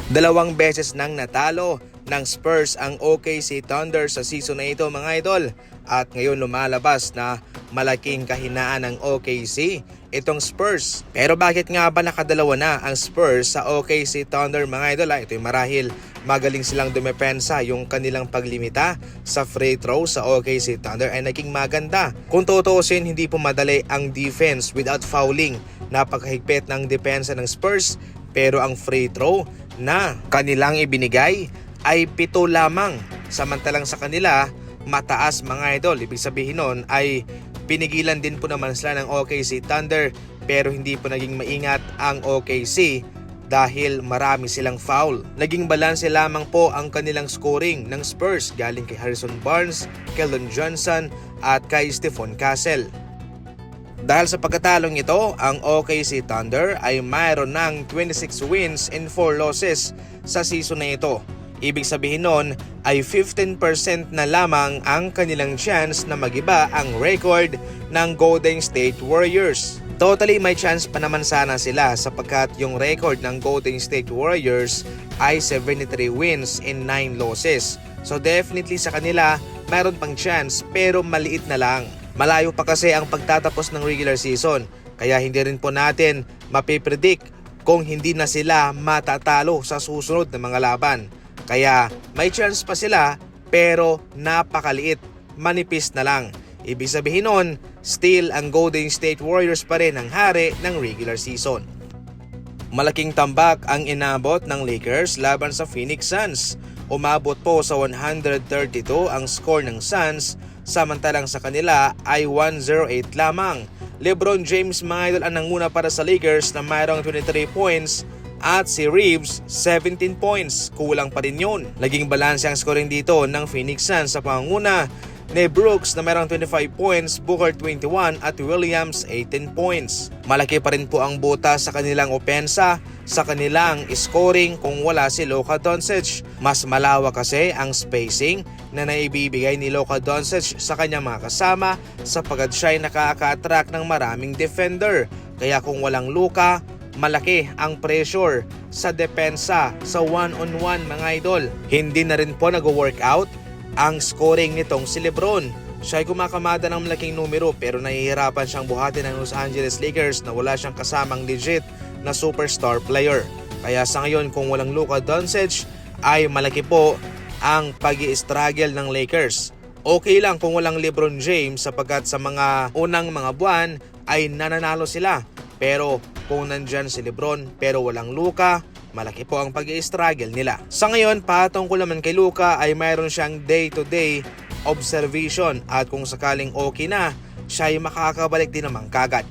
Dalawang beses nang natalo ng Spurs ang OKC Thunder sa season na ito mga idol. At ngayon lumalabas na malaking kahinaan ng OKC itong Spurs. Pero bakit nga ba nakadalawa na ang Spurs sa OKC Thunder mga idol? Ito'y marahil magaling silang dumepensa, yung kanilang paglimita sa free throw sa OKC Thunder ay naging maganda. Kung tutuusin, hindi po madali ang defense without fouling. Napakahigpit ng depensa ng Spurs, pero ang free throw na kanilang ibinigay ay 7 lamang. Samantalang sa kanila, mataas mga idol. Ibig sabihin nun ay pinigilan din po naman sila ng OKC Thunder, pero hindi po naging maingat ang OKC dahil marami silang foul. Naging balanse lamang po ang kanilang scoring ng Spurs galing kay Harrison Barnes, Keldon Johnson at kay Stephon Castle. Dahil sa pagkatalong ito, ang OKC Thunder ay mayroon ng 26 wins and 4 losses sa season na ito. Ibig sabihin nun ay 15% na lamang ang kanilang chance na magiba ang record ng Golden State Warriors. Totally may chance pa naman sana sila sapagkat yung record ng Golden State Warriors ay 73 wins and 9 losses. So definitely sa kanila mayroon pang chance pero maliit na lang. Malayo pa kasi ang pagtatapos ng regular season, kaya hindi rin po natin mapipredict kung hindi na sila matatalo sa susunod na mga laban. Kaya may chance pa sila pero napakaliit, manipis na lang. Ibig sabihin nun, still ang Golden State Warriors pa rin ang hari ng regular season. Malaking tambak ang inabot ng Lakers laban sa Phoenix Suns. Umabot po sa 132 ang score ng Suns, samantalang sa kanila ay 108 lamang. LeBron James mga idol ang nanguna para sa Lakers na mayroong 23 points at si Reeves 17 points. Kulang pa rin yun. Naging balanse ang scoring dito ng Phoenix Suns sa pangunguna ni Brooks na mayroong 25 points, Booker 21 at Williams 18 points. Malaki pa rin po ang buta sa kanilang opensa, sa kanilang scoring kung wala si Luka Doncic. Mas malawak kasi ang spacing na naibibigay ni Luka Doncic sa kanyang mga kasama sapagkat siya ay nakaka-attract ng maraming defender. Kaya kung walang Luka, malaki ang pressure sa depensa sa one-on-one mga idol. Hindi na rin po nag-workout ang scoring nitong si LeBron. Siya ay kumakamada ng malaking numero pero nahihirapan siyang buhatin ng Los Angeles Lakers na wala siyang kasamang legit na superstar player. Kaya sa ngayon kung walang Luka Doncic ay malaki po ang pag-i-struggle ng Lakers. Okay lang kung walang LeBron James sapagkat sa mga unang mga buwan ay nananalo sila. Pero kung nandyan si LeBron pero walang Luka, malaki po ang pag-i-struggle nila. Sa ngayon, patungkol naman kay Luka ay mayroon siyang day-to-day observation at kung sakaling okay na, siya ay makakabalik din naman kagad.